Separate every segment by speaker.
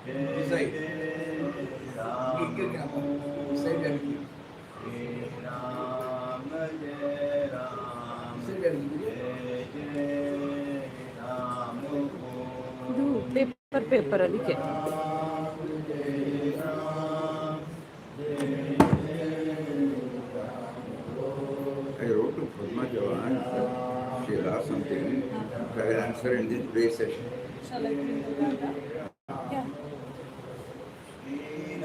Speaker 1: Beside. இங்க இருக்கு side அடிக்கு சைடு அடிக்குது
Speaker 2: ಇದು ಪೇಪರ್ ಅದಕ್ಕೆ
Speaker 1: I wrote to Padma Jawan. She asked something. I will answer in this prayer session.
Speaker 2: Shall I bring the Ganga? Yeah.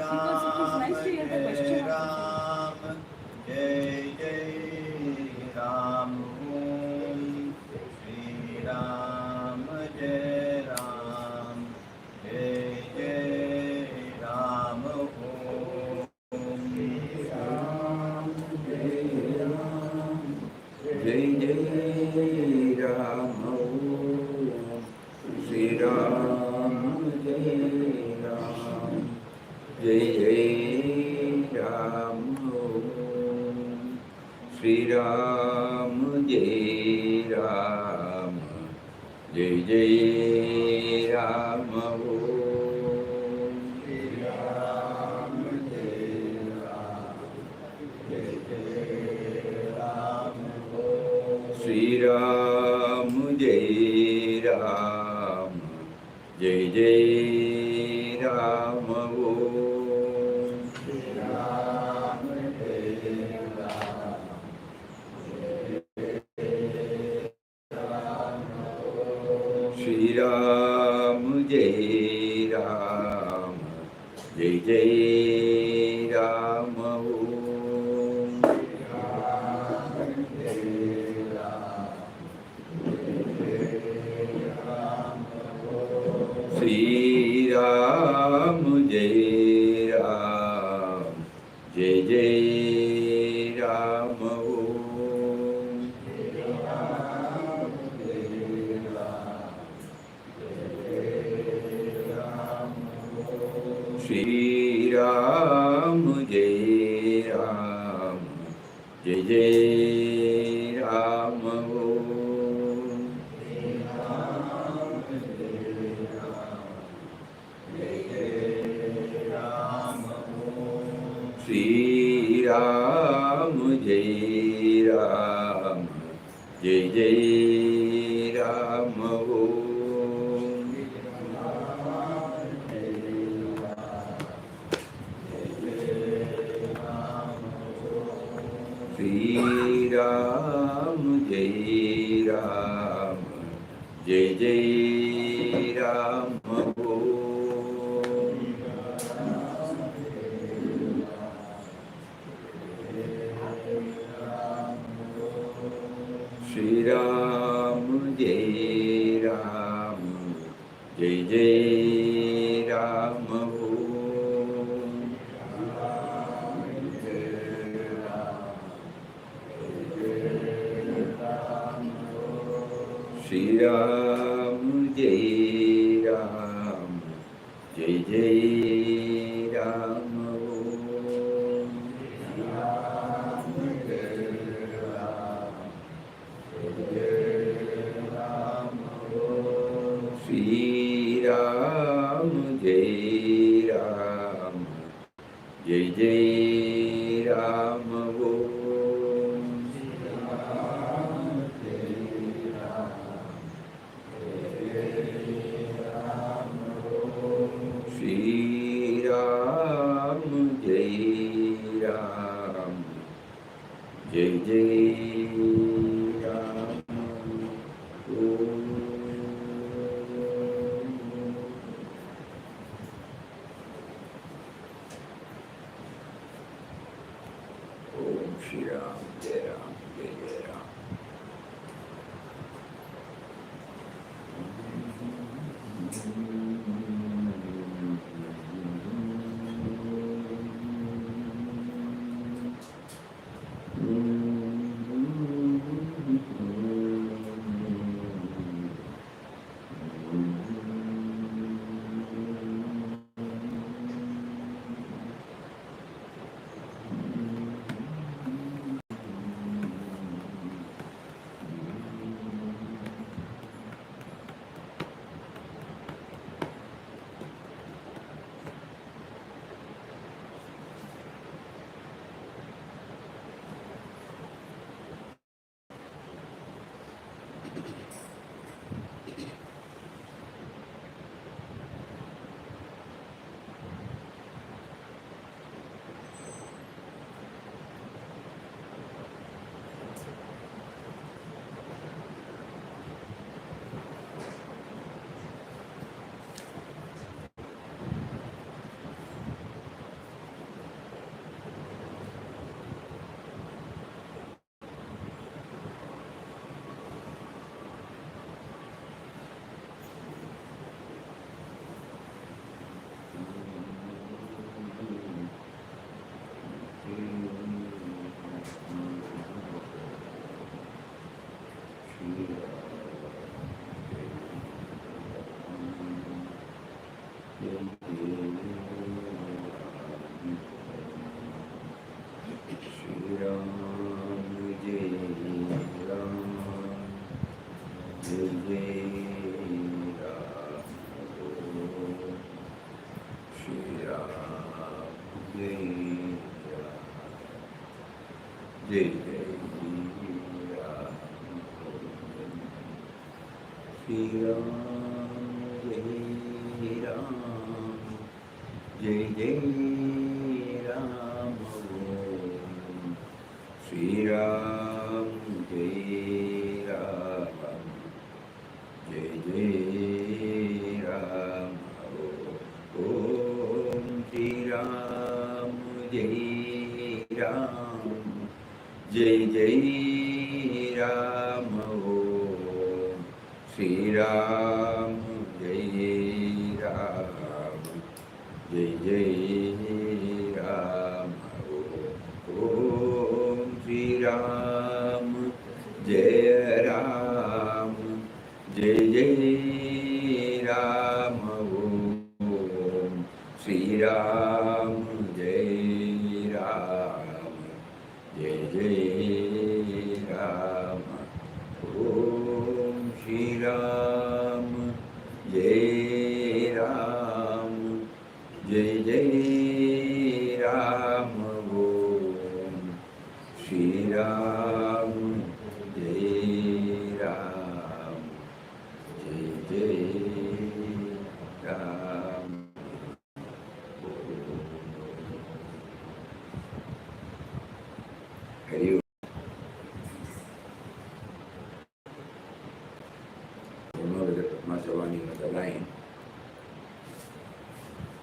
Speaker 2: Because it is nice to hear the question of the
Speaker 3: Jai Jai Ram Om Shri Ram Jai Ram Jai Jai Ram Om
Speaker 1: Jai Jai Ram Om Shri Ram Jai Ram Jai Jai Ram Om Shri Ram Jai Ram Jai Jai Ram Om Shri Ram Jai Ram Jai Jai Ram Om Shri Ram Jai Ram Jai Jai Ram Om Shri Ram Jai Ram Shri Ram Jai Ram Jai Jai Ram Om Shri Ram Jai Ram Jai Jai Ram Om Shri Ram Jai Ram Jai Jai Ram Om Shri Ram Jai Ram Jai Jai Ram Om Shri Ram Jai Ram Jai Jai Ram Om Shri Ram Jai Ram Jai Jai Ram Om Shri Ram Jai Ram Jai Jai Ram Om Shri Ram Jai Ram Jai Jai Ram Om Shri Ram Jai Ram Jai Jai Ram Om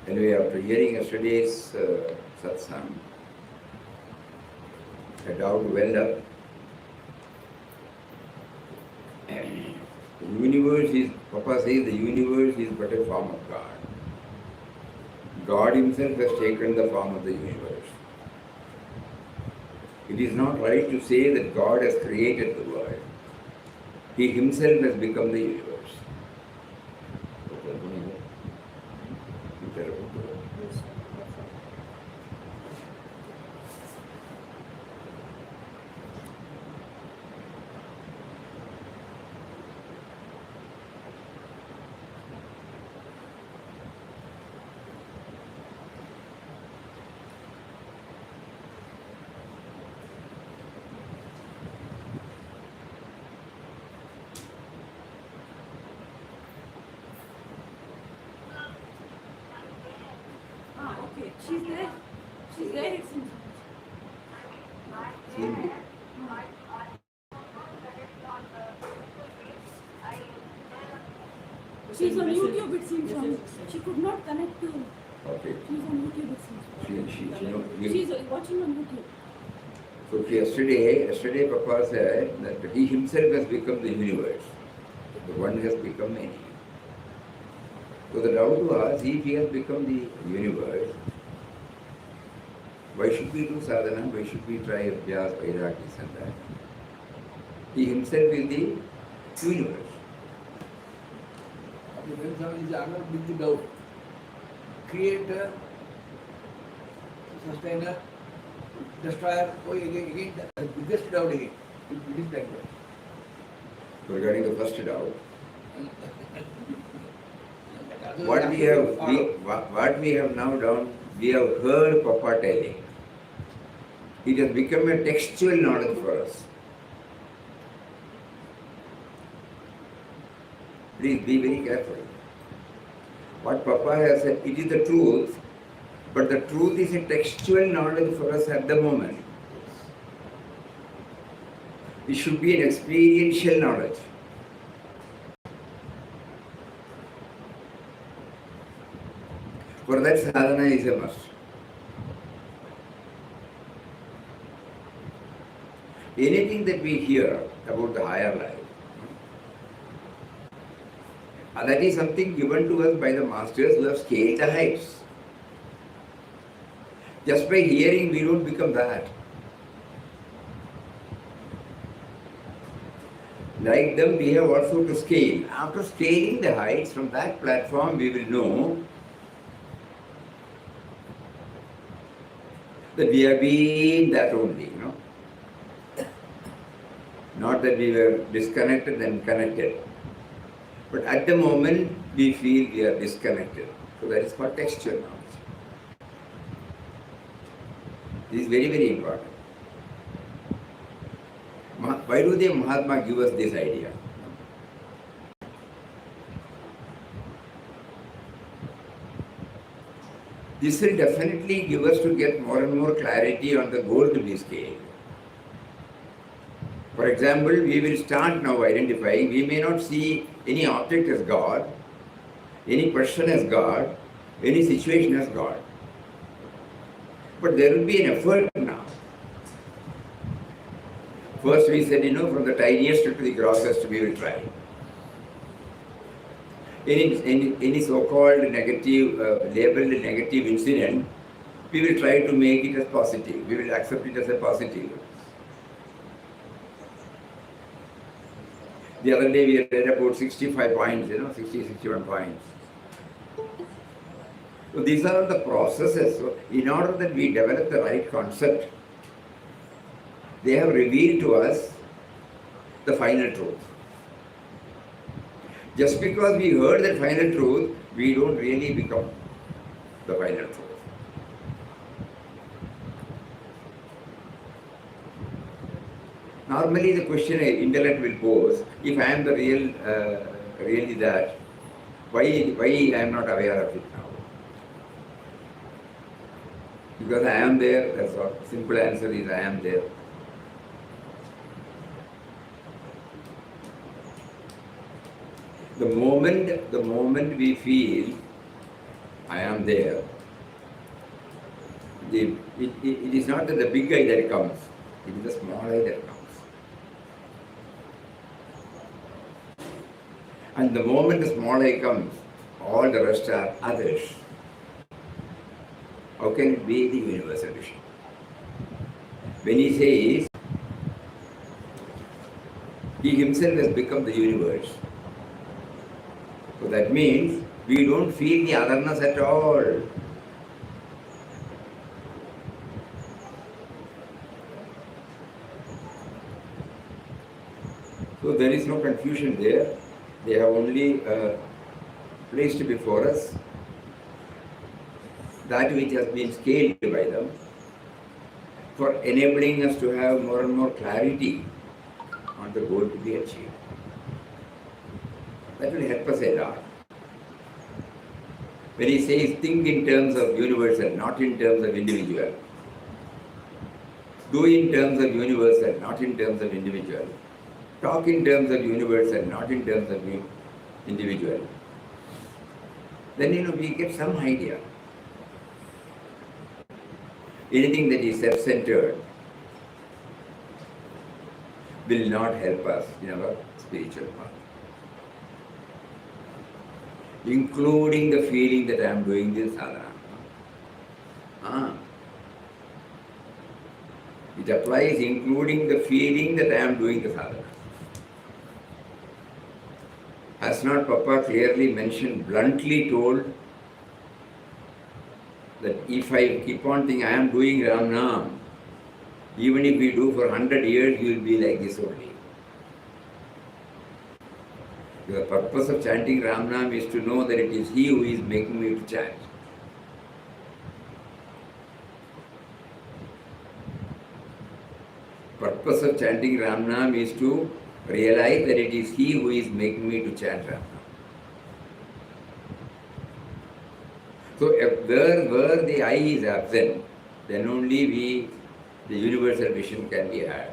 Speaker 1: Anyway, after hearing yesterday's Satsang, a doubt welled up. The universe is, Papa says, the universe is but a form of God. God himself has taken the form of the universe. It is not right to say that God has created the world. He himself has become the universe.
Speaker 2: Okay, she's there. She's there, it seems. She's on YouTube, it seems. She could not connect to.
Speaker 1: Okay.
Speaker 2: She's on YouTube, it seems. She's watching on YouTube.
Speaker 1: So yesterday Papa said that he himself has become the universe. The one has become many. So the doubt was, if he has become the universe, why should we do sadhana? Why should we try abhyas, vairagis and that? He himself is the universe.
Speaker 4: Depends on his honor with the doubt. Creator, sustainer, destroyer, again the biggest doubt again. It is like that.
Speaker 1: Regarding the first doubt, what we have now done, we have heard Papa telling. It has become a textual knowledge for us. Please be very careful. What Papa has said, it is the truth, but the truth is a textual knowledge for us at the moment. It should be an experiential knowledge. For that, sadhana is a must. Anything that we hear about the higher life, that is something given to us by the masters who have scaled the heights. Just by hearing, we don't become that. Like them, we have also to scale. After scaling the heights, from that platform, we will know that we have been that only, you know. Not that we were disconnected and connected. But at the moment, we feel we are disconnected. So that is called textual knowledge. This is very, very important. Why do the Mahatma give us this idea? This will definitely give us to get more and more clarity on the goal to be scaled. For example, we will start now identifying, we may not see any object as God, any person as God, any situation as God. But there will be an effort now. First we said, from the tiniest to the grossest, we will try. Any so-called negative, labeled negative incident, we will try to make it as positive. We will accept it as a positive. The other day we read about 65 points, 60, 61 points. So these are the processes. So in order that we develop the right concept, they have revealed to us the final truth. Just because we heard that final truth, we don't really become the final truth. Normally the question an intellect will pose, if I am the really that, why I am not aware of it now? Because I am there, that's all. Simple answer is I am there. The moment we feel I am there, it is not that the big eye that comes, it is the small eye that comes. And the moment the small eye comes, all the rest are others. How can it be the universal vision? When he says, he himself has become the universe. So that means we don't feel the otherness at all. So there is no confusion there. They have only placed before us that which has been scaled by them for enabling us to have more and more clarity on the goal to be achieved. That will help us a lot. When he says think in terms of universal, not in terms of individual. Do in terms of universal, not in terms of individual. Talk in terms of universal, not in terms of individual. Then we get some idea. Anything that is self-centered will not help us in our spiritual path. Including the feeling that I am doing this sadhana. It applies including the feeling that I am doing the sadhana. Has not Papa clearly mentioned, bluntly told, that if I keep on thinking I am doing Ram Nam, even if we do for 100 years, you will be like this only. The purpose of chanting Ram Nam is to know that it is He who is making me to chant. Purpose of chanting Ram Nam is to realize that it is He who is making me to chant Ram Nam. So where the I is absent, then only the universal vision can be had.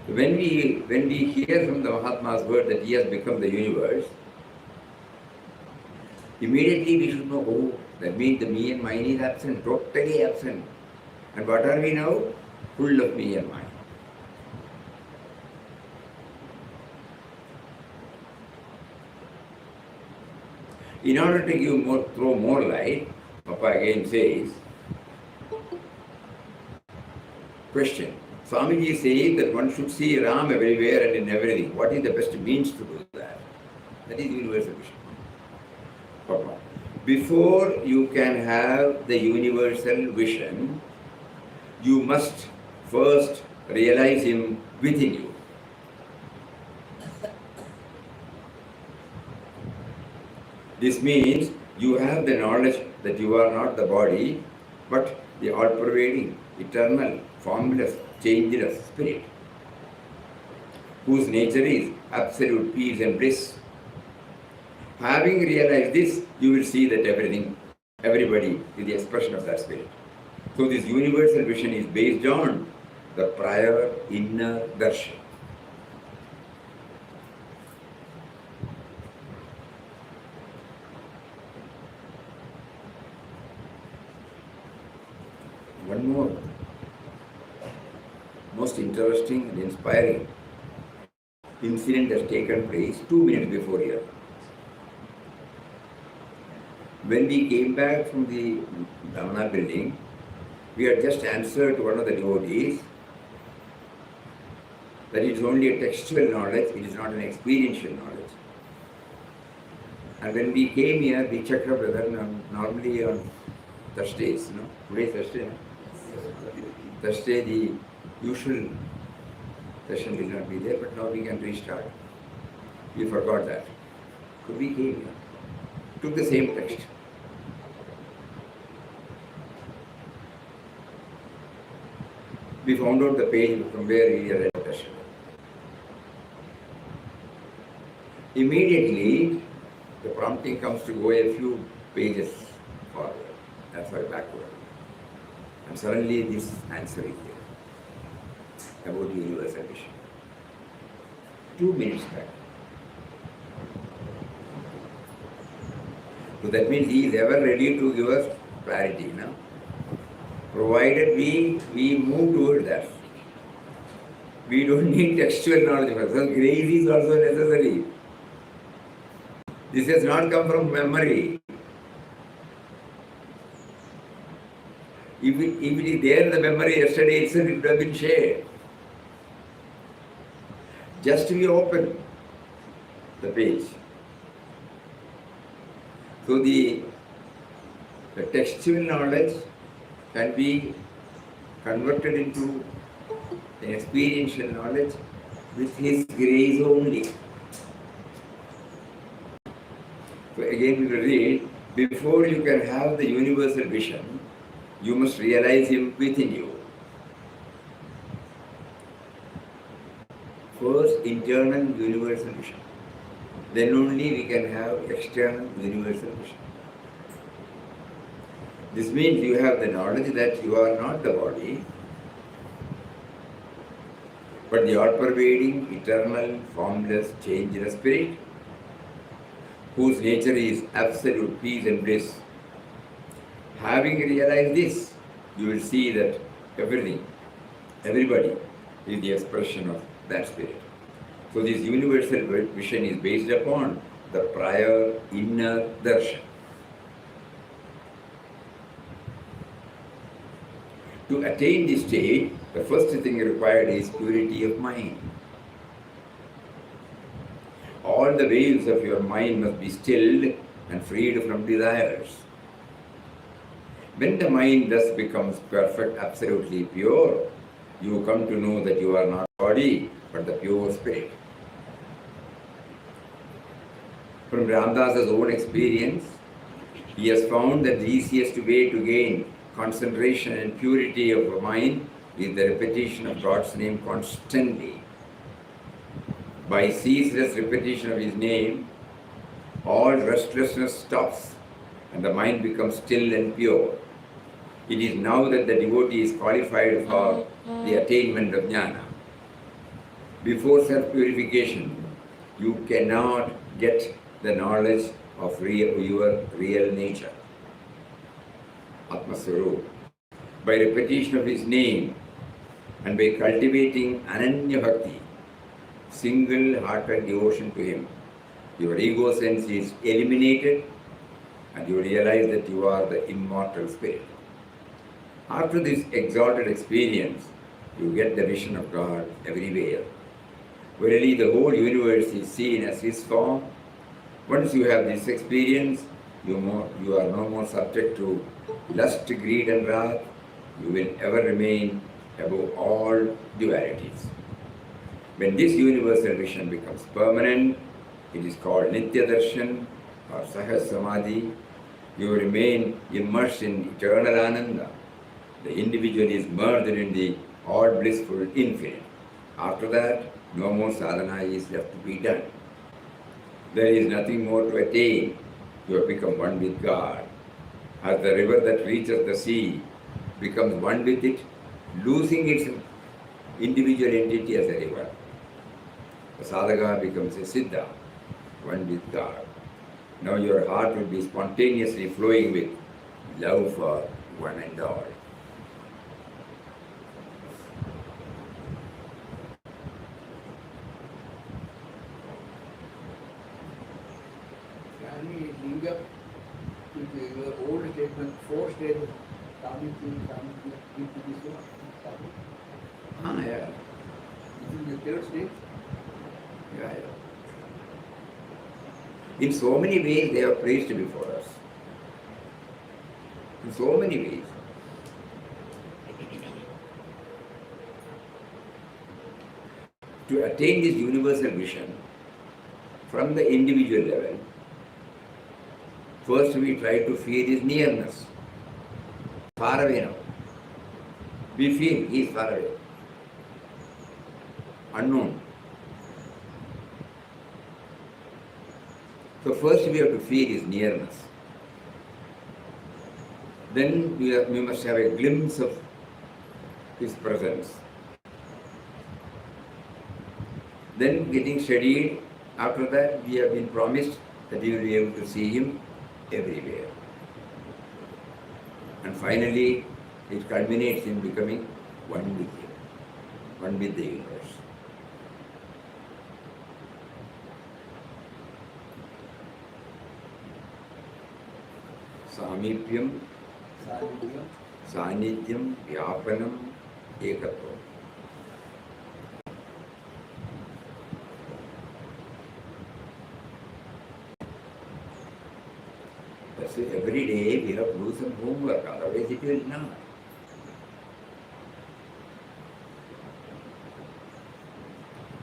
Speaker 1: When we hear from the Mahatma's word that he has become the universe, immediately we should know, oh, that means the me and mine is absent, totally absent. And what are we now? Full of me and mine. In order to throw more light, Papa again says, question. Swamiji says that one should see Ram everywhere and in everything. What is the best means to do that? That is universal vision. Papa. Before you can have the universal vision, you must first realize Him within you. This means you have the knowledge that you are not the body, but the all-pervading, eternal, formless, changeless spirit, whose nature is absolute peace and bliss. Having realized this, you will see that everybody is the expression of that spirit. So this universal vision is based on the prior inner darshan. One more most interesting and inspiring incident has taken place 2 minutes before here. When we came back from the Dhamana building, we had just answered to one of the devotees that it is only a textual knowledge, it is not an experiential knowledge. And when we came here, we checked out whether normally on Thursdays, today's Thursday, no? Thursday the usual session will not be there, but now we can restart. We forgot that. So we came here, took the same text. We found out the page from where we read the session. Immediately, the prompting comes to go a few pages forward, that's why backward. And suddenly this answer is there about the universal vision. 2 minutes back. So that means he is ever ready to give us clarity, provided we move toward that. We don't need textual knowledge. So grace is also necessary. This has not come from memory. If it is there in the memory yesterday itself, it would have been shared. Just we open the page. So the textual knowledge can be converted into an experiential knowledge with His grace only. So again we will read, before you can have the universal vision, you must realize Him within you. First, internal universal vision. Then only we can have external universal vision. This means you have the knowledge that you are not the body, but the all-pervading, eternal, formless, changeless spirit, whose nature is absolute peace and bliss. Having realized this, you will see that everybody is the expression of that spirit. So this universal vision is based upon the prior inner darshan. To attain this state, the first thing required is purity of mind. All the waves of your mind must be stilled and freed from desires. When the mind thus becomes perfect, absolutely pure, you come to know that you are not body, but the pure spirit. From Ramdas's own experience, he has found that the easiest way to gain concentration and purity of the mind is the repetition of God's name constantly. By ceaseless repetition of His name, all restlessness stops and the mind becomes still and pure. It is now that the devotee is qualified for the attainment of jnana. Before self-purification, you cannot get the knowledge of your real nature. Atmaswarup. By repetition of His name and by cultivating Ananya Bhakti, single-hearted devotion to Him, your ego sense is eliminated and you realize that you are the immortal spirit. After this exalted experience, you get the vision of God everywhere. Verily, the whole universe is seen as His form. Once you have this experience, You are no more subject to lust, greed and wrath. You will ever remain above all dualities. When this universal vision becomes permanent, it is called Nitya Darshan or Sahas Samadhi. You remain immersed in eternal Ananda. The individual is merged in the all blissful infinite. After that, no more sadhana is left to be done. There is nothing more to attain. You have become one with God. As the river that reaches the sea becomes one with it, losing its individual entity as a river, the sadhaka becomes a siddha, one with God. Now your heart will be spontaneously flowing with love for one and all.
Speaker 4: Can we link up with your old statement, 4 stages, Samiti, into this one?
Speaker 1: Yeah.
Speaker 4: This is the 3rd stage.
Speaker 1: Yeah. In so many ways they are placed before us. In so many ways. To attain this universal vision from the individual level, first we try to feel his nearness. Far away now. We feel he is far away. Unknown. So first we have to feel his nearness. Then we must have a glimpse of his presence. Then getting steadied, after that we have been promised that we will be able to see him everywhere. And finally it culminates in becoming one with him, one with the universe. Samipyam, Sanityam, Vyapanam, Ekatvam. So every day we have to do some homework, otherwise it will not.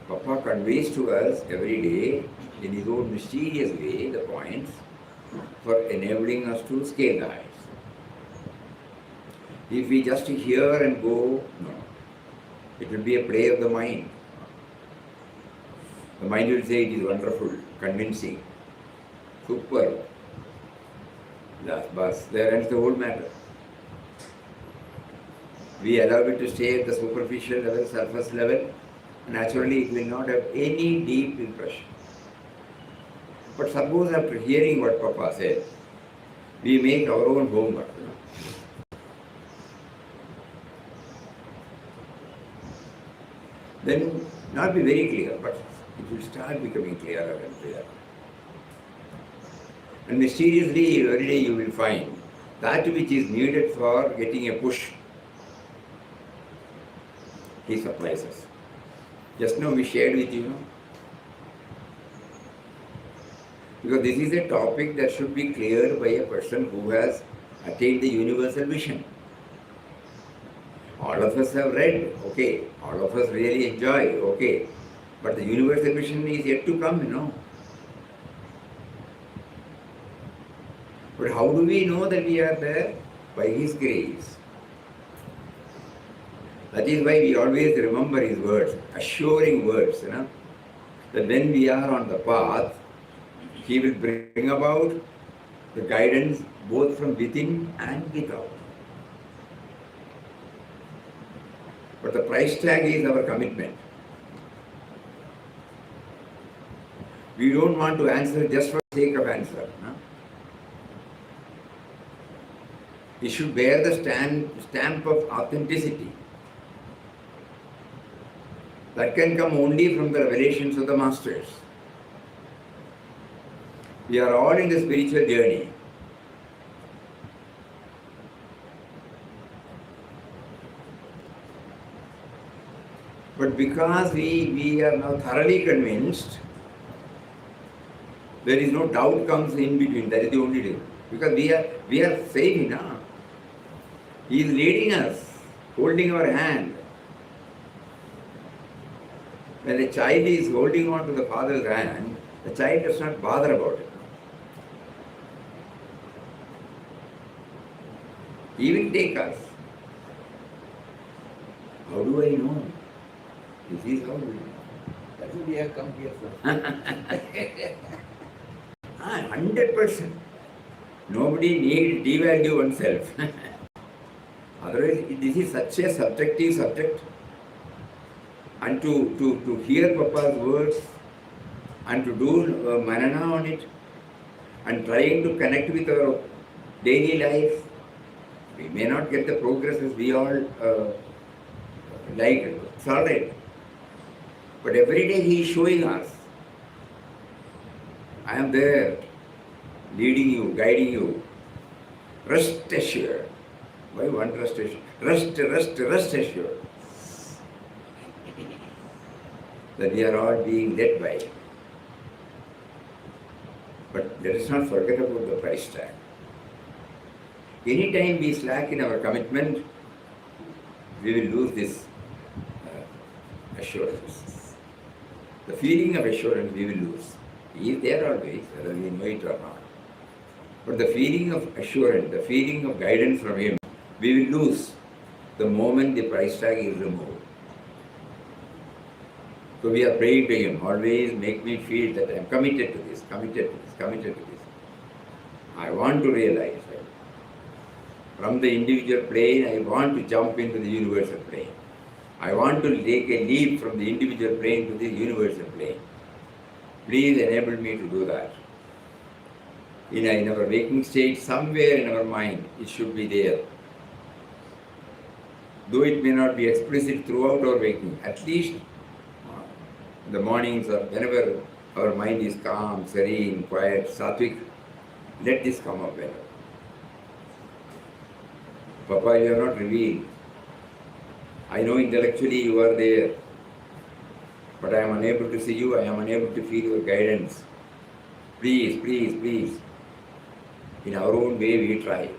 Speaker 1: Papa conveys to us every day in his own mysterious way the points for enabling us to scale the heights. If we just hear and go, no. It will be a play of the mind. The mind will say it is wonderful, convincing, super. Last bus, there ends the whole matter. We allow it to stay at the superficial level, surface level, naturally it will not have any deep impression. But suppose after hearing what Papa said, we make our own homework. Then not be very clear, but it will start becoming clearer and clearer. And mysteriously every day you will find that which is needed for getting a push, he supplies us. Just now we shared with you, because this is a topic that should be cleared by a person who has attained the universal vision. All of us have read, okay, all of us really enjoy, okay, but the universal vision is yet to come, But how do we know that we are there? By His grace. That is why we always remember His words, assuring words, that when we are on the path, He will bring about the guidance both from within and without. But the price tag is our commitment. We don't want to answer just for the sake of answer. It should bear the stamp of authenticity. That can come only from the revelations of the Masters. We are all in the spiritual journey. But because we are now thoroughly convinced, there is no doubt comes in between. That is the only Because we are safe now. He is leading us, holding our hand. When the child is holding on to the father's hand, the child does not bother about it. He will take us. How do I know? This is how we know.
Speaker 4: That's why we have come here, sir.
Speaker 1: 100%. Nobody need devalue oneself. Otherwise, this is such a subjective subject. And to hear Papa's words and to do manana on it and trying to connect with our daily life, we may not get the progress as we all like. It's all right. But every day he is showing us, I am there, leading you, guiding you. Rest assured. Why one rest assured? Rest assured. That we are all being led by. But let us not forget about the price tag. Anytime we slack in our commitment, we will lose this assurance. The feeling of assurance we will lose. He is there always, whether we know it or not. But the feeling of assurance, the feeling of guidance from him, we will lose the moment the price tag is removed. So we are praying to him, always make me feel that I am committed to this, committed to this, committed to this. I want to realize that from the individual plane, I want to jump into the universal plane. I want to take a leap from the individual plane to the universal plane. Please enable me to do that. In our waking state, somewhere in our mind, it should be there. Though it may not be explicit throughout our waking, at least in the mornings or whenever our mind is calm, serene, quiet, sattvic, let this come up whenever. Papa, you are not revealed. I know intellectually you are there, but I am unable to see you, I am unable to feel your guidance. Please, please, please. In our own way we try.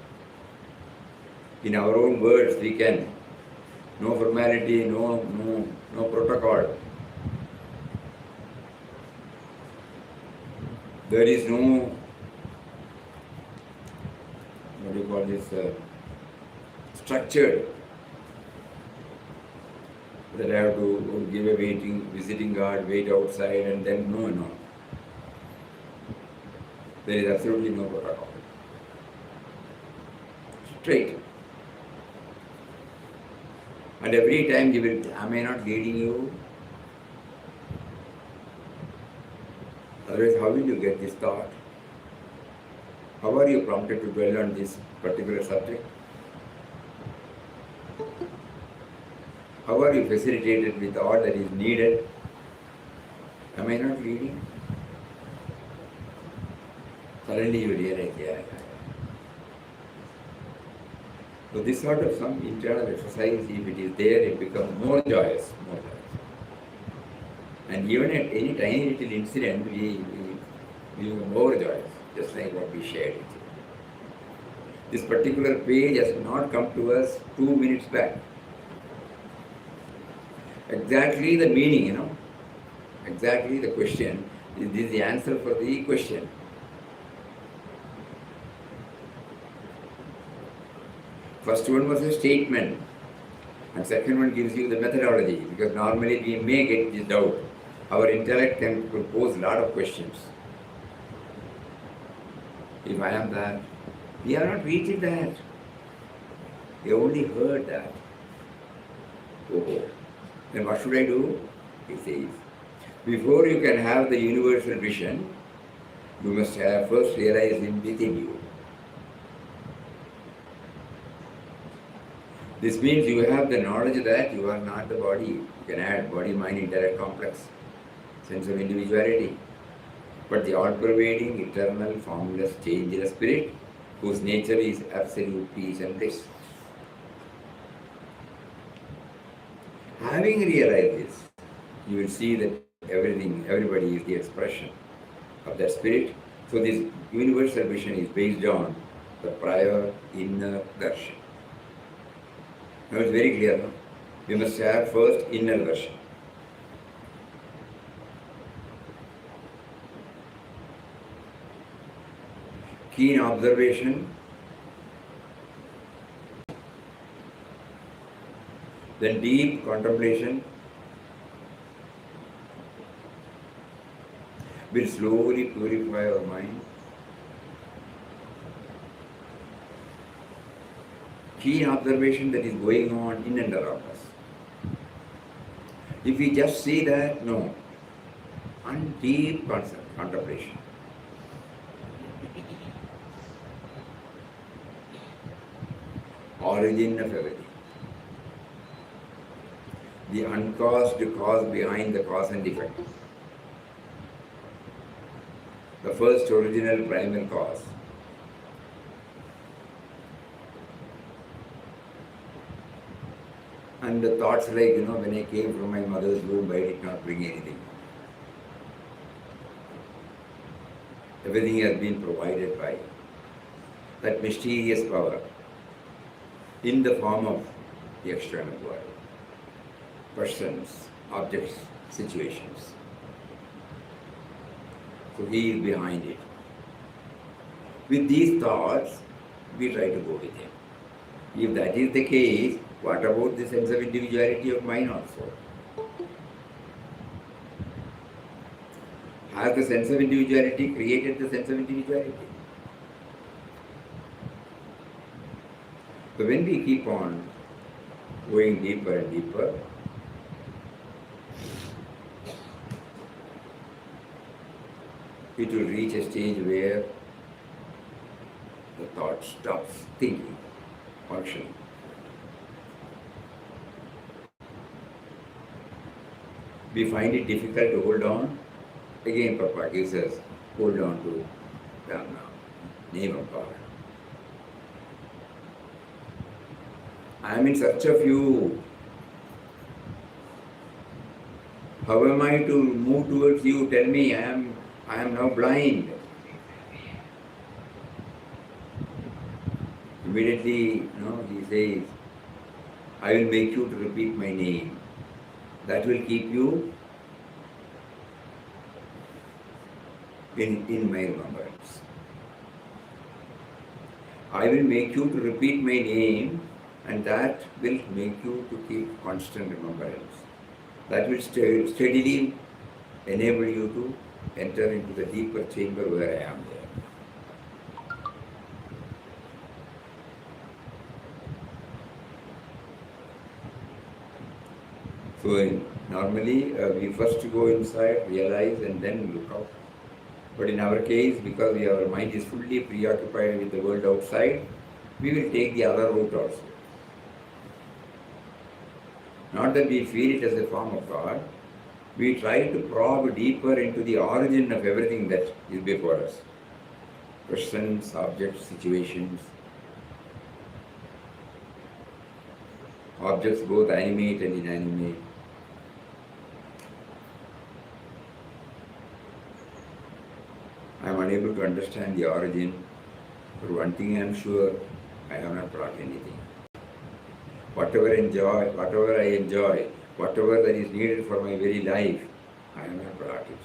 Speaker 1: In our own words we can. No formality, no protocol. There is no, what do you call this, structured, that I have to give a visiting card, wait outside and then, no. There is absolutely no protocol. Straight. And every time he will, am I not leading you? Otherwise, how will you get this thought? How are you prompted to dwell on this particular subject? How are you facilitated with all that is needed? Am I not leading? Suddenly you realize, yeah. So this sort of some internal exercise, if it is there, it becomes more joyous. And even at any tiny little incident, we become more joyous, just like what we shared. This particular page has not come to us 2 minutes back. Exactly the meaning, exactly the question. This is the answer for the question. First one was a statement, and second one gives you the methodology, because normally we may get this doubt. Our intellect can pose a lot of questions. If I am that, we have not reached that. We only heard that. Oh, then what should I do? He says, before you can have the universal vision, you must have first realized him within you. This means you have the knowledge that you are not the body. You can add body, mind, intellect complex, sense of individuality. But the all-pervading, eternal, formless, changeless spirit, whose nature is absolute peace and bliss. Having realized this, you will see that everybody is the expression of that spirit So this universal vision is based on the prior inner darshan. Now it's very clear. No? We must have first inner darshan. Keen observation, then deep contemplation will slowly purify our mind. Keen observation that is going on in and around us. If we just see that, no. And deep contemplation. Origin of everything. The uncaused cause behind the cause and effect. The first original primal cause. And the thoughts like, when I came from my mother's womb, I did not bring anything. Everything has been provided by that mysterious power in the form of the external world. Persons, objects, situations. So he is behind it. With these thoughts, we try to go with him. If that is the case, what about the sense of individuality of mine also? Has the sense of individuality created the sense of individuality? So when we keep on going deeper and deeper, it will reach a stage where the thought stops thinking, functioning. We find it difficult to hold on. Again, Papa gives us, hold on to Dhamma, name of God. I am in search of you. How am I to move towards you? Tell me, I am now blind. Immediately, he says, I will make you to repeat my name. That will keep you in my remembrance. I will make you to repeat my name, and that will make you to keep constant remembrance. That will steadily enable you to enter into the deeper chamber where I am there. So normally we first go inside, realize, and then look out. But in our case, because our mind is fully preoccupied with the world outside, we will take the other route also. Not that we feel it as a form of God, we try to probe deeper into the origin of everything that is before us. Persons, objects, situations, objects both animate and inanimate. I am unable to understand the origin. For one thing I am sure, I have not brought anything. Whatever I enjoy, whatever that is needed for my very life, I have not brought it.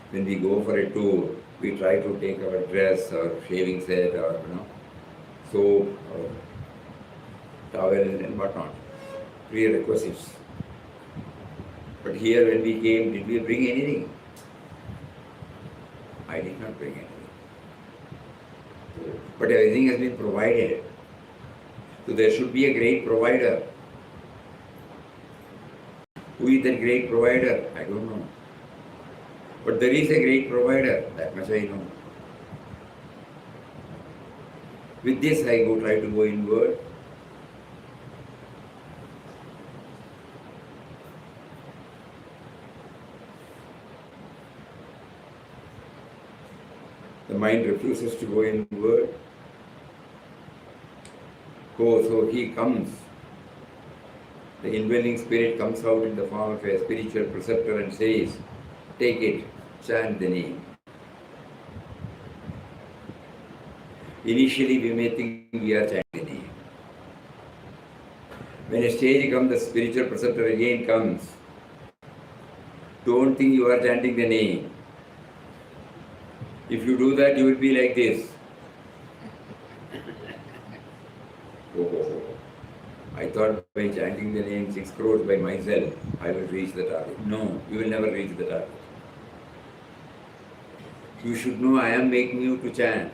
Speaker 1: When we go for a tour, we try to take our dress or shaving set or soap or towel and whatnot, prerequisites. But here when we came, did we bring anything? I did not bring anything. But everything has been provided. So there should be a great provider. Who is that great provider? I don't know. But there is a great provider, that much I know. With this I try to go inward. The mind refuses to go inward. So he comes. The indwelling spirit comes out in the form of a spiritual preceptor and says, take it, chant the name. Initially, we may think we are chanting the name. When a stage comes, the spiritual preceptor again comes. Don't think you are chanting the name. If you do that, you will be like this. Oh, I thought by chanting the name 6 crores by myself, I will reach the target. No, you will never reach the target. You should know I am making you to chant.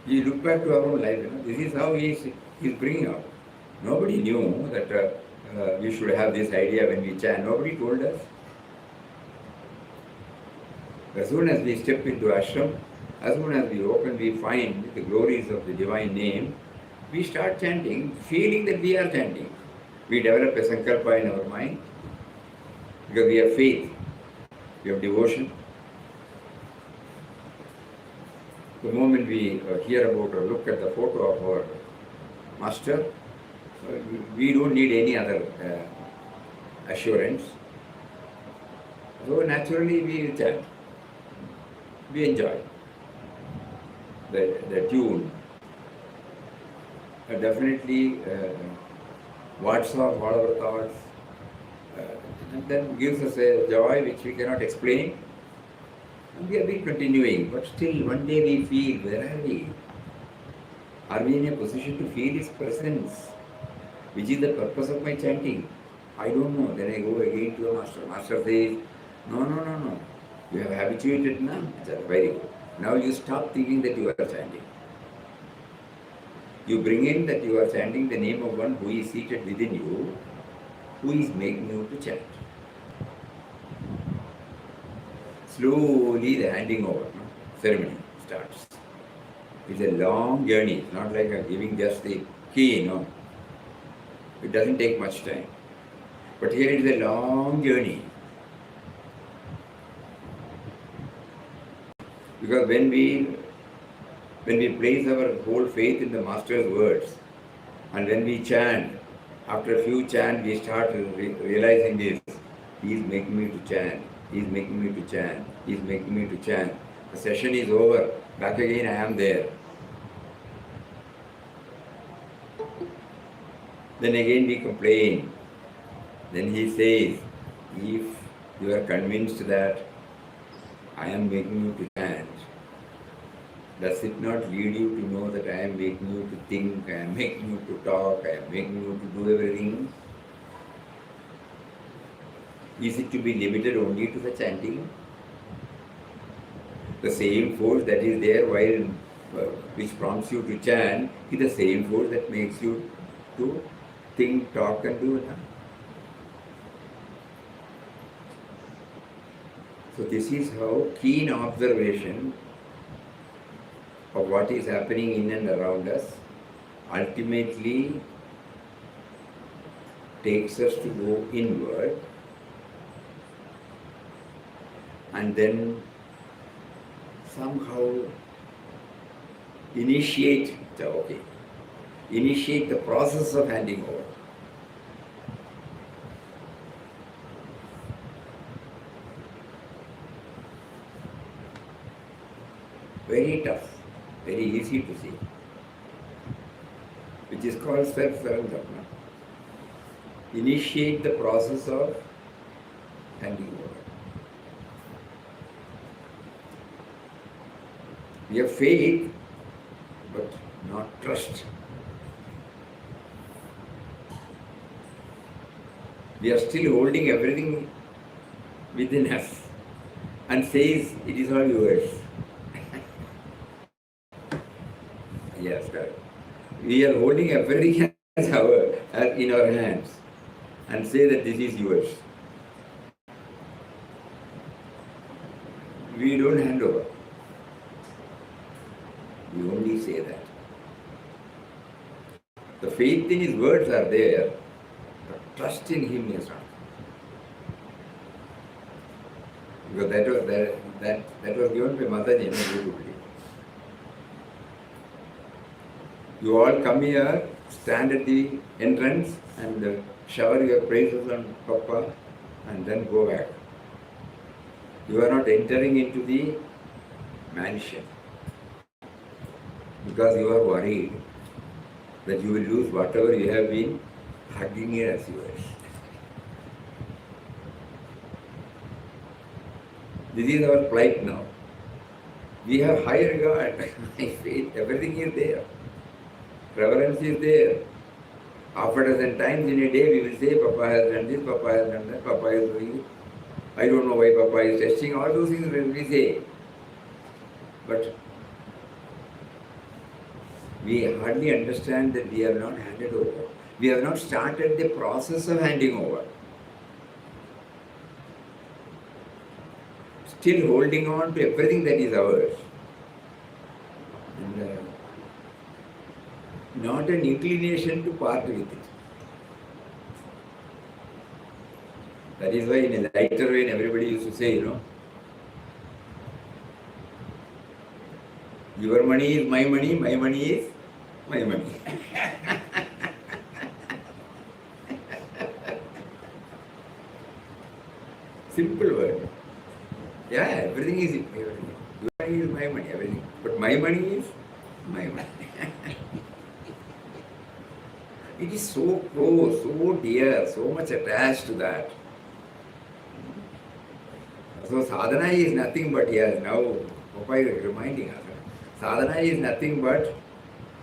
Speaker 1: You look back to our own life, this is how he is bringing out. Nobody knew that we should have this idea when we chant. Nobody told us. As soon as we step into ashram, as soon as we open, we find the glories of the divine name, we start chanting, feeling that we are chanting. We develop a sankalpa in our mind because we have faith, we have devotion. The moment we hear about or look at the photo of our master, we don't need any other assurance. So naturally we chant, we enjoy the tune. Definitely wards off all our thoughts, and then gives us a joy which we cannot explain. And we have been continuing, but still one day we feel, where are we? Are we in a position to feel His presence? Which is the purpose of my chanting? I don't know. Then I go again to the master. Master says, no. You have habituated now. Very good. Now you stop thinking that you are chanting. You bring in that you are chanting the name of one who is seated within you, who is making you to chant. Slowly the handing over ceremony starts. It's a long journey. It's not like giving just the key, no. It doesn't take much time. But here it is a long journey. Because when we place our whole faith in the Master's words, and when we chant, after a few chants, we start realizing this. He is making me to chant. He is making me to chant. He is making me to chant. The session is over. Back again, I am there. Then again we complain. Then he says, if you are convinced that I am making you to chant, does it not lead you to know that I am making you to think, I am making you to talk, I am making you to do everything? Is it to be limited only to the chanting? The same force that is there which prompts you to chant is the same force that makes you to think, talk and do. So this is how keen observation of what is happening in and around us ultimately takes us to go inward and then somehow initiate the process of handing over. Very tough, very easy to see, which is called self-surrender. Initiate the process of handing over. We have faith, but not trust. We are still holding everything within us and says, it is all yours. Yes, correct. We are holding everything as in our hands and say that this is yours. We don't hand over. We only say that. The faith in his words are there, but trust in him is not. Because that was given by Mataji, beautifully. You all come here, stand at the entrance and shower your praises on Papa and then go back. You are not entering into the mansion because you are worried that you will lose whatever you have been hugging it as yours. This is our plight now. We have high regard, high faith, everything is there. Reverence is there. Half a dozen times in a day we will say, Papa has done this, Papa has done that, Papa is doing it. I don't know why Papa is testing, all those things we say. But we hardly understand that we have not handed over. We have not started the process of handing over. Still holding on to everything that is ours. And not an inclination to part with it. That is why in a lighter vein everybody used to say, your money is my money is my money. Simple word. Yeah, everything is everything. Your money is my money, everything. But my money is my money. It is so close, so dear, so much attached to that. So sadhana is nothing but, now Papa is reminding us, sadhana is nothing but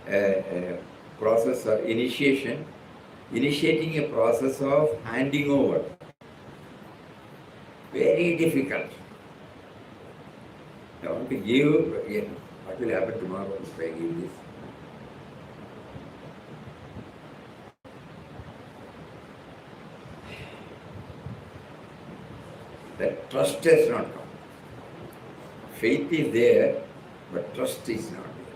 Speaker 1: a process of initiating a process of handing over. Very difficult. I want to give, again, what will happen tomorrow if I give this? That trust has not come. Faith is there, but trust is not there.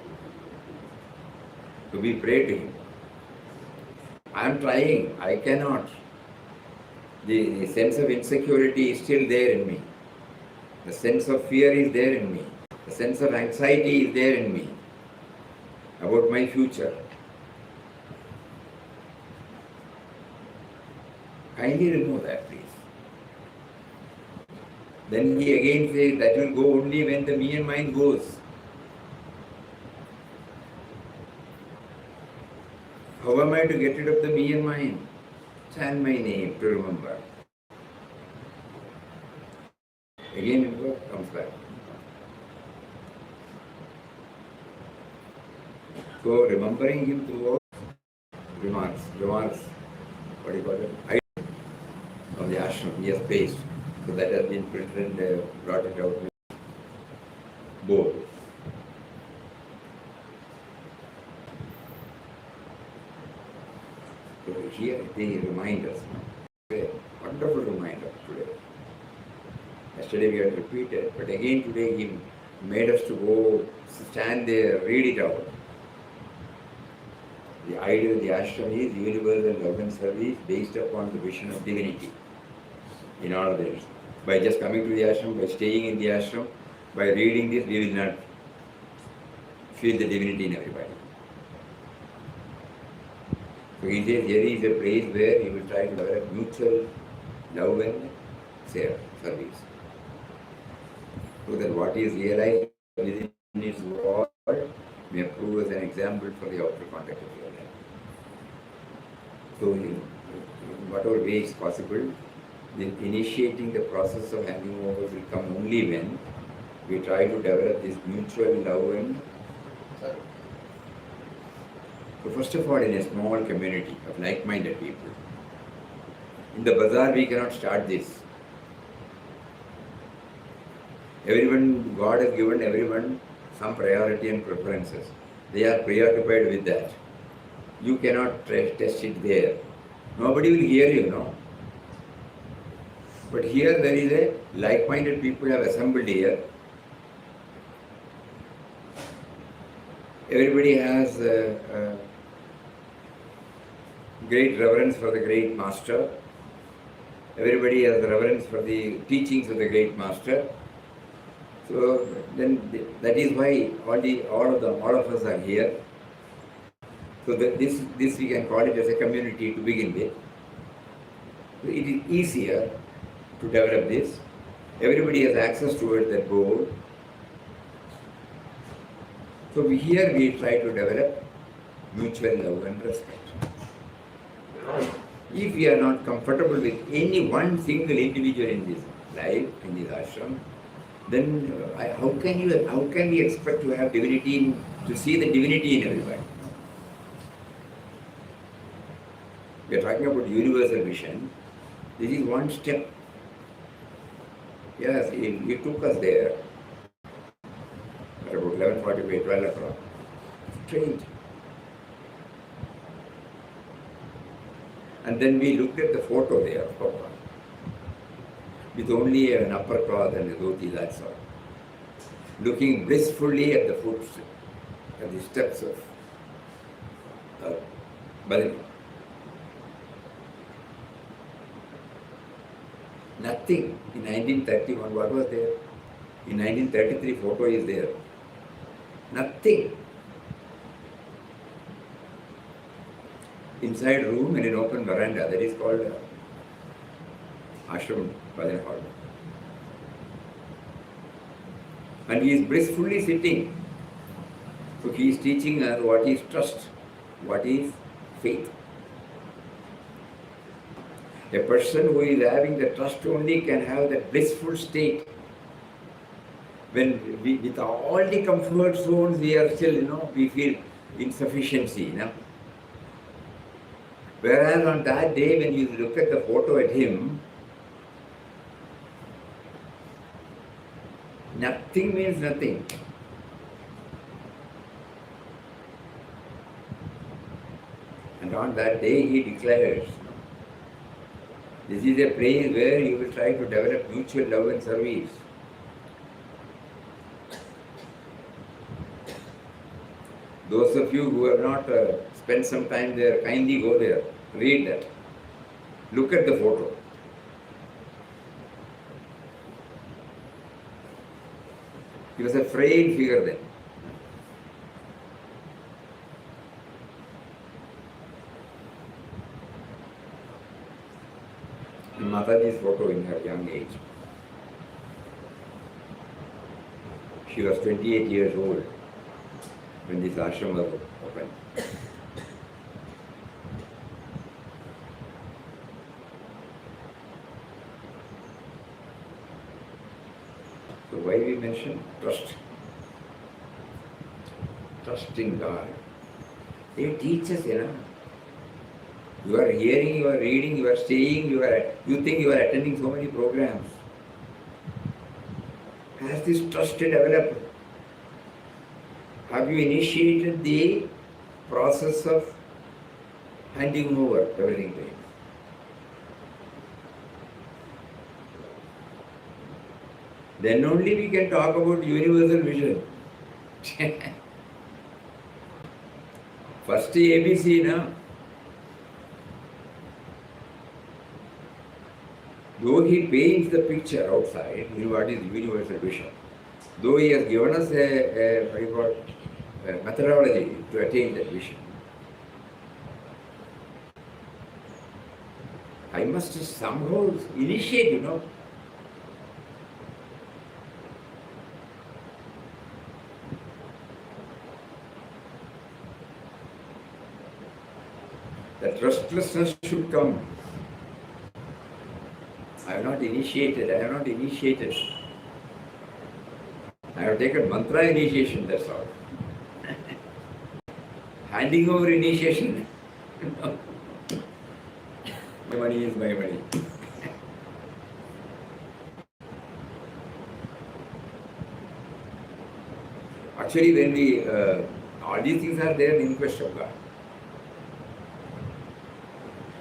Speaker 1: So we pray to Him. I am trying, I cannot. The sense of insecurity is still there in me. The sense of fear is there in me. The sense of anxiety is there in me about my future. Kindly remove that, please. Then he again says that will go only when the me and mine goes. How am I to get rid of the me and mine? Chant my name to remember. Again it comes back. So remembering him through remarks, what do you call it? Of the ashram, he has pasted. So that has been printed and brought it out with board. So here they remind us. A wonderful reminder today. Yesterday we had repeated, but again today he made us to go stand there, read it out. The idea of the ashram is universal love and service based upon the vision of divinity in all of this. By just coming to the ashram, by staying in the ashram, by reading this, we will not feel the divinity in everybody. So he says here is a place where he will try to develop mutual love and service. So that what is realized within his world may prove as an example for the outer contact of your life. So in whatever way is possible, initiating the process of handing over will come only when we try to develop this mutual love and service. So first of all, in a small community of like-minded people, in the bazaar we cannot start this. Everyone, God has given everyone some priority and preferences. They are preoccupied with that. You cannot test it there. Nobody will hear you, no? But here there is a like-minded people have assembled here. Everybody has great reverence for the great master. Everybody has reverence for the teachings of the great master. So then that is why all of us are here. So this we can call it as a community to begin with. So it is easier to develop this. Everybody has access towards that goal. So here we try to develop mutual love and respect. If we are not comfortable with any one single individual in this life, in this ashram, then how can we expect to have divinity, to see the divinity in everybody? We are talking about universal vision. This is one step. Yes, he took us there at about 11:45, 12 o'clock. Strange. And then we looked at the photo there of Papa, with only an upper cloth and a dhoti, that's all. Looking blissfully at the foot, at the steps of Badri. Nothing. In 1931, what was there? In 1933, photo is there. Nothing. Inside room and an open veranda, that is called ashram Bhajan hall. And he is blissfully sitting. So he is teaching us what is trust, what is faith. A person who is having the trust only can have that blissful state. When we, with all the comfort zones, we are still, we feel insufficiency, Whereas on that day, when you look at the photo at him, nothing means nothing. And on that day, he declares, this is a place where you will try to develop mutual love and service. Those of you who have not spent some time there, kindly go there, read that. Look at the photo. He was a frail figure then. Mataji's photo in her young age. She was 28 years old when this ashram was opened. So why we mention trust? Trust in God. They teach us, You are hearing, you are reading, you are staying, you think you are attending so many programs. Has this trust developed? Have you initiated the process of handing over everything to him? Then only we can talk about universal vision. First ABC, Though he paints the picture outside, what is universal vision? Though he has given us a methodology to attain that vision, I must somehow initiate, That restlessness should come. I have not initiated. I have taken mantra initiation, that's all. Handing over initiation. My money is my money. Actually, when we, all these things are there in quest of God.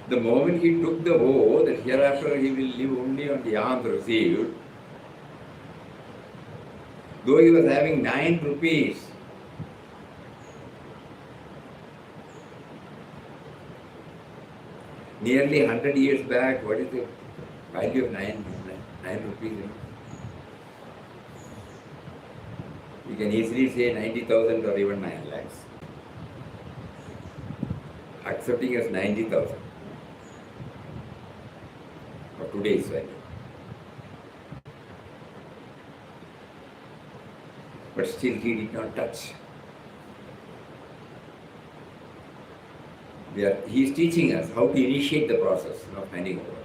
Speaker 1: The moment he took the vow that hereafter he will live only on the alms received, though he was having 9 rupees, nearly 100 years back, what is the value of 9 rupees? You can easily say 90,000 or even 9 lakhs. Accepting as 90,000 for today's value. but still he did not touch. He is teaching us how to initiate the process of handing over.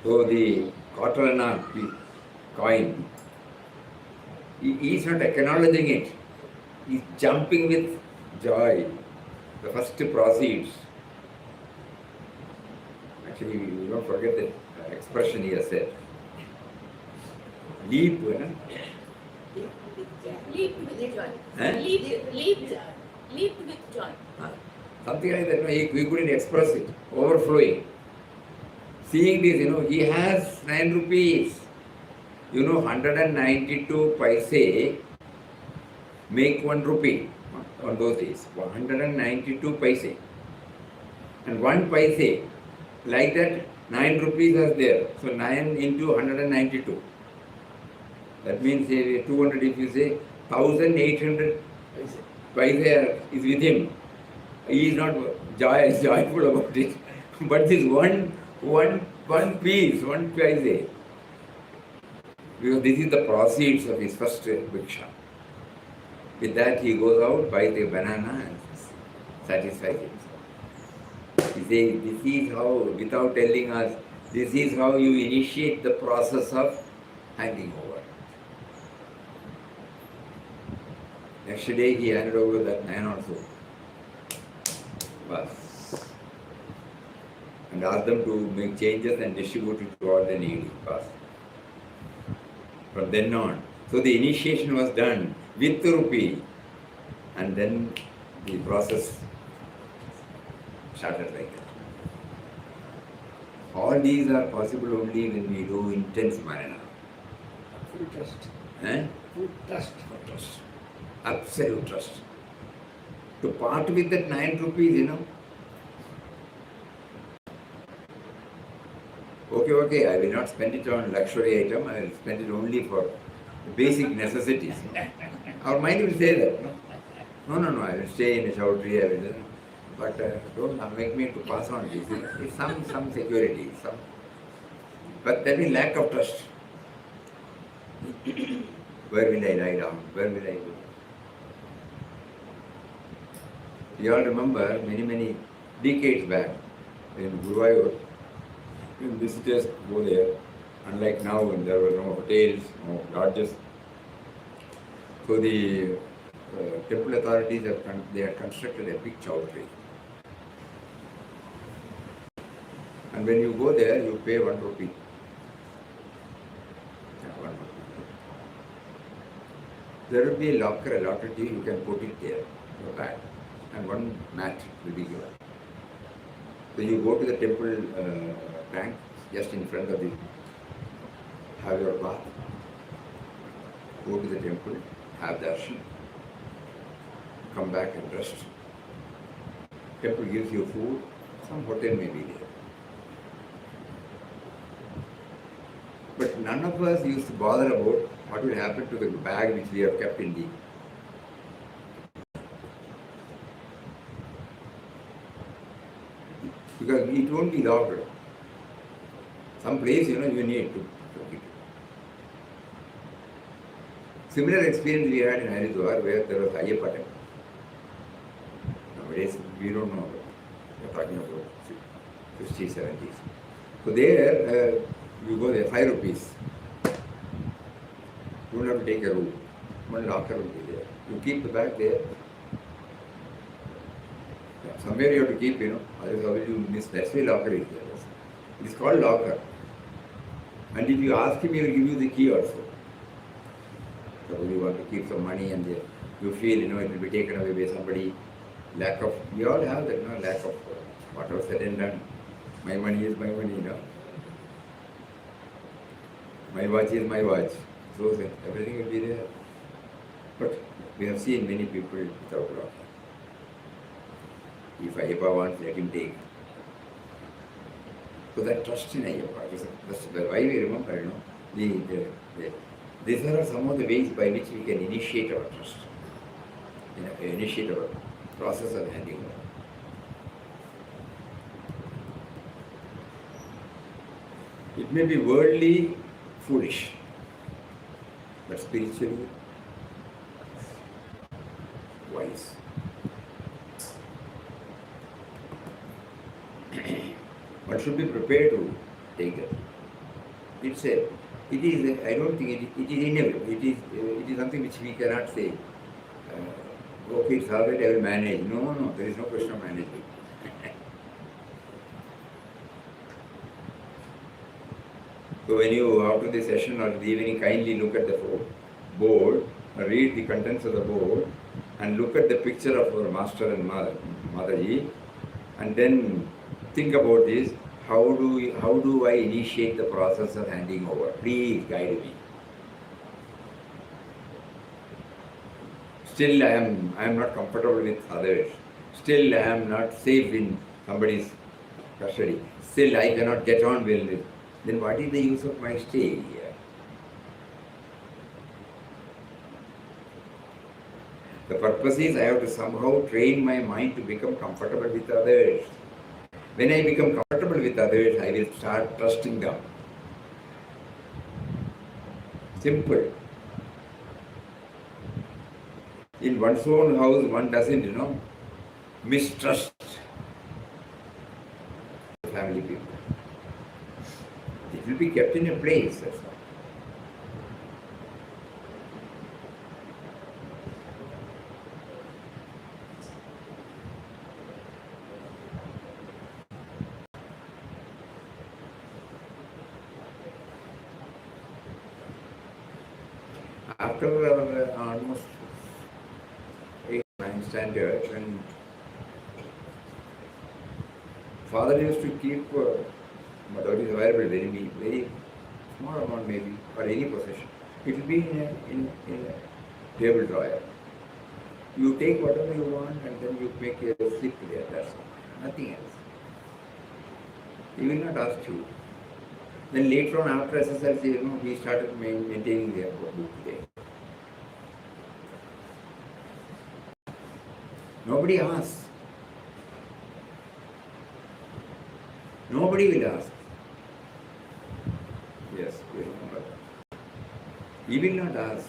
Speaker 1: So the quarter-anna coin, he is not acknowledging it. He is jumping with joy. The first proceeds. Actually, you don't forget the expression he has said. Leap,
Speaker 2: Leap with joy.
Speaker 1: Huh?
Speaker 2: Leap with joy.
Speaker 1: Something like that. He couldn't express it. Overflowing. Seeing this, he has 9 rupees. 192 paise make 1 rupee on those days. 192 paise. And 1 paise, like that, 9 rupees are there. So 9 into 192. That means 200, if you say 1800 paise is with him. He is not joyful about it. But this one piece, 1 paise, because this is the proceeds of his first bhiksha. With that he goes out, buys a banana and satisfies himself. He says, this is how, without telling us, this is how you initiate the process of handing over. Next day he handed over that 9 also. Bas. And asked them to make changes and distribute it to all the needy. Bas. From then on. So the initiation was done with the rupee, and then the process started like that. All these are possible only when we do intense manana.
Speaker 4: Full trust.
Speaker 1: Eh?
Speaker 4: Full trust.
Speaker 1: Trust. Absolute trust. To part with that 9 rupees, Okay, I will not spend it on luxury item, I will spend it only for basic necessities. Our mind will say that. No, I will stay in a chowdhury, I will, but don't make me to pass on this. It's some security, but there is lack of trust. Where will I lie down? Where will I go? You all remember many decades back in Guruvayur, when visitors go there, unlike now when there were no hotels, no lodges. So the temple authorities had constructed a big chowdhury. And when you go there, you pay 1 rupee. Yeah, 1 rupee. There will be a locker allotted to you, you can put it there, your bag, and 1 mat will be given. So you go to the temple tank, just in front of the, have your bath, go to the temple, have darshan, come back and rest. Temple gives you food, some hotel may be there. But none of us used to bother about what will happen to the bag which we have kept in the. Because it won't be locked. Some place, you need to keep it. Similar experience we had in Haridwar where there was Ayyappa temple. Nowadays, we don't know. We are talking about 60s, 70s. So there, you go there, 5 rupees. You don't have to take a room. 1 locker will be there. You keep the bag there. Somewhere you have to keep, otherwise how will you miss? That's why locker is there. It is called locker. And if you ask him, he will give you the key also. So you want to keep some money and you feel, it will be taken away by somebody. Lack of, we all have that, lack of whatever said and done. My money is my money, My watch is my watch. So everything will be there. But we have seen many people without locker. If Ayyappa wants, let him take. So that trust in Ayyappa, that's why we remember, these are some of the ways by which we can initiate our trust, initiate our process of handing over. It may be worldly foolish, but spiritually One should be prepared to take that. It is, I don't think it is inevitable. It is something which we cannot say. Okay, it's all right, I will manage. No, there is no question of managing. So when you, after the session or the evening, kindly look at the board, read the contents of the board, and look at the picture of our master and Mataji, and then think about this. How do I initiate the process of handing over? Please guide me. Still I am not comfortable with others. Still I am not safe in somebody's custody. Still I cannot get on well with. Then what is the use of my stay here? The purpose is I have to somehow train my mind to become comfortable with others. When I become comfortable with others, I will start trusting them. Simple. In one's own house, one doesn't, mistrust family people. It will be kept in a place, that's all. After almost 8-9 standards, and father used to keep whatever is available, very small amount maybe, or any possession. It will be in a table drawer. You take whatever you want and then you make a slip there, that's all. Nothing else. He will not ask you. Then later on after SSLC, we started maintaining their book there. Nobody asks. Nobody will ask. Yes, we remember. He will not ask.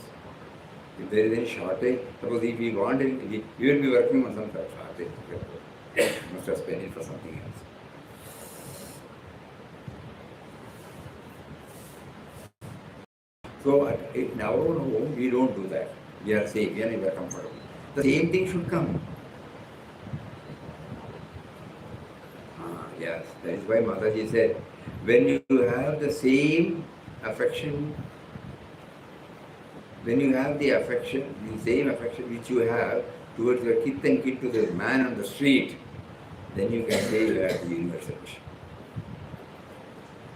Speaker 1: If there is any shortage, suppose if we want it, we will be working on some shortage. Must have spent it for something else. So in our own home, we don't do that. We are safe, we are comfortable. The same thing should come. Yes, that is why Mataji said, when you have the same affection, when you have the same affection which you have towards your kith and kin to the man on the street, then you can say you have the universal mission.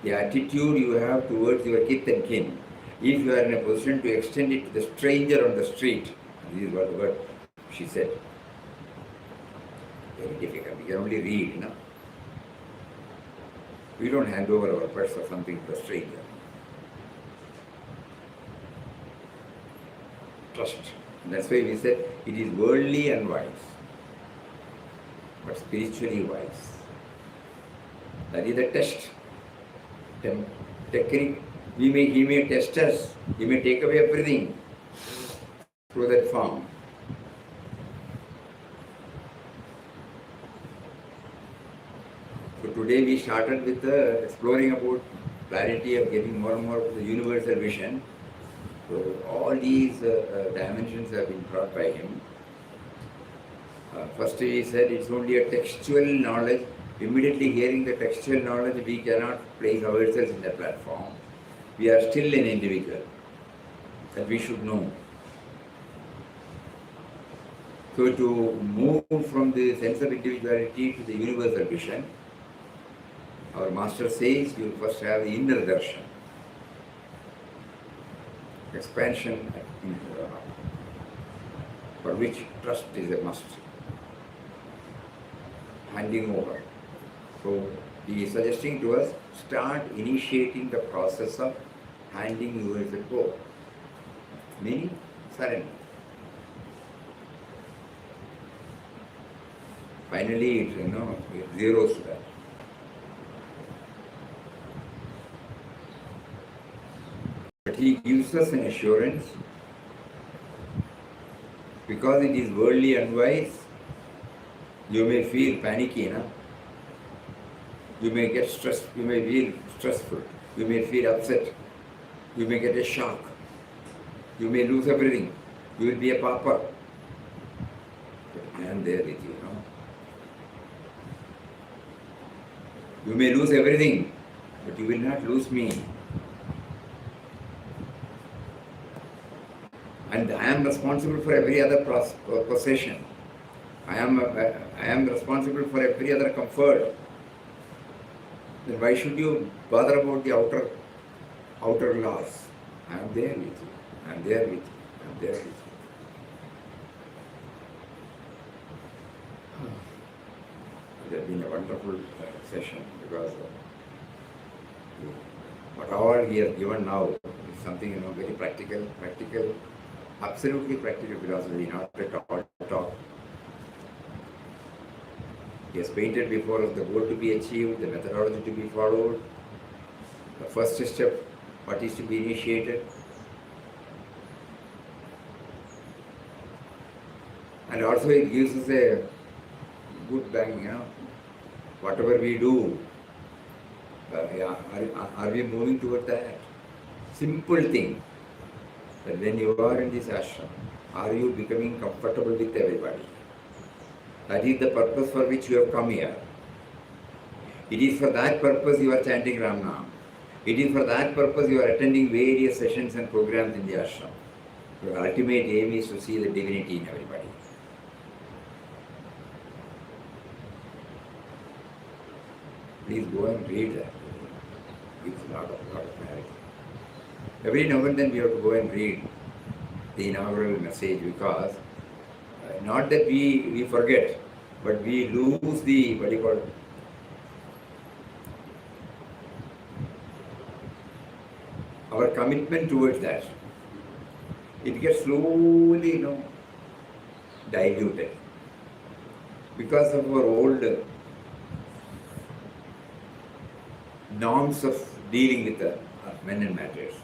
Speaker 1: The attitude you have towards your kith and kin, if you are in a position to extend it to the stranger on the street, this is what she said. Very difficult, you can only read, We don't hand over our purse or something to a stranger. Trust. That's why we said it is worldly and wise, but spiritually wise. That is the test. Technique. He may test us. He may take away everything through that form. So today we started with exploring about clarity of getting more and more of the universal vision. So all these dimensions have been brought by him. First he said it's only a textual knowledge. Immediately hearing the textual knowledge, we cannot place ourselves in the platform. We are still an individual that we should know. So to move from the sense of individuality to the universal vision, our master says you first have the inner darshan, expansion for which trust is a must. Handing over. So he is suggesting to us, start initiating the process of handing yourself over. Meaning surrender. Finally, it zeroes to that. But he gives us an assurance, because it is worldly and wise, you may feel panicky, You may get stressed, you may feel stressful, you may feel upset, you may get a shock, you may lose everything, you will be a pauper. But I am there with you, no? You may lose everything, but you will not lose me. And I am responsible for every other possession. I am responsible for every other comfort. Then why should you bother about the outer laws? I am there with you. I am there with you. I am there with you. It has been a wonderful session because what all he has given now is something very practical, absolutely practical philosophy, not at all talk. He has painted before us the goal to be achieved, the methodology to be followed, the first step, what is to be initiated. And also it gives us a good bang, whatever we do, are we moving toward that? Simple thing, that when you are in this ashram, are you becoming comfortable with everybody? That is the purpose for which you have come here. It is for that purpose you are chanting Ram Nam. It is for that purpose you are attending various sessions and programs in the ashram. Your ultimate aim is to see the divinity in everybody. Please go and read that. It's a lot of clarity. Every now and then we have to go and read the inaugural message because not that we forget, but we lose the, what do you call it? Our commitment towards that. It gets slowly, diluted because of our old norms of dealing with the men and matters.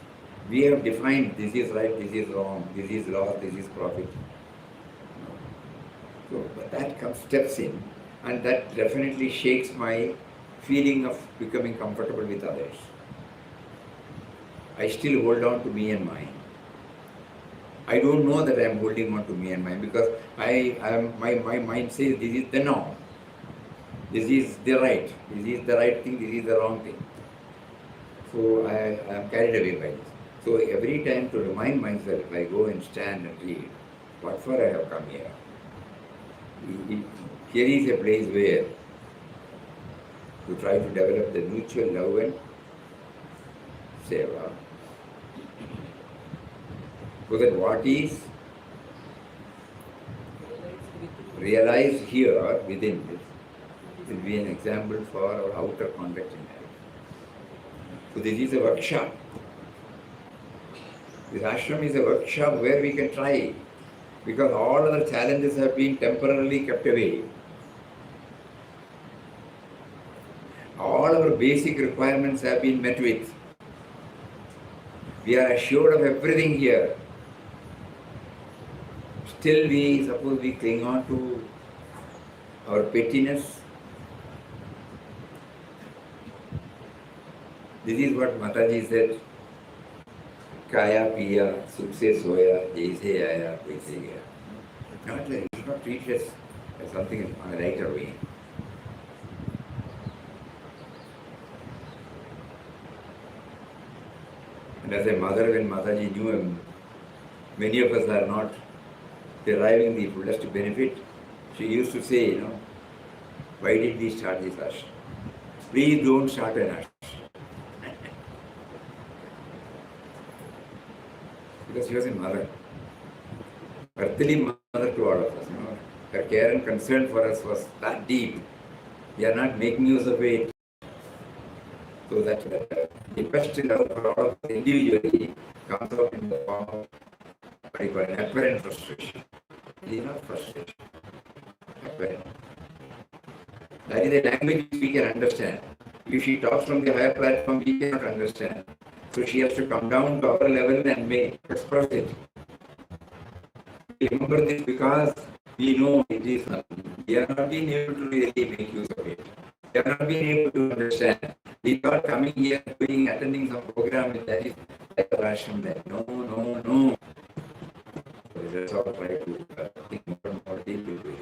Speaker 1: We have defined this is right, this is wrong, this is loss, this is profit. So that steps in, and that definitely shakes my feeling of becoming comfortable with others. I still hold on to me and mine. I don't know that I am holding on to me and mine because my mind says this is the norm. This is the right thing, this is the wrong thing. So I am carried away by this. So every time to remind myself, I go and stand and read, what for I have come here. Here is a place where to try to develop the mutual love and seva. So that what is realized here within this will be an example for our outer conduct in life. So this is a workshop. This ashram is a workshop where we can try, because all other challenges have been temporarily kept away. All our basic requirements have been met with. We are assured of everything here. Still suppose we cling on to our pettiness. This is what Mataji said. Kaya piya, sukh se soya, jaise aaya, waise gaya. Not like, you should not treat it as something on a lighter way. And as a mother, when Mataji knew him, many of us are not deriving the fullest benefit. She used to say, why did we start this ashram? Please don't start an ashram. Because she was a mother, earthly mother to all of us. Her care and concern for us was that deep. We are not making use of it. So that the best love for all of us individually comes out in the form of an apparent frustration. It is not frustration. Apparent. That is the language we can understand. If she talks from the higher platform, we cannot understand. So she has to come down to our level and express it. Remember this because we know it is nothing. We are not being able to really make use of it. They have not been able to understand. They thought coming here, attending some program with that is like a ration there. No. So that's all try to think more and more deeply.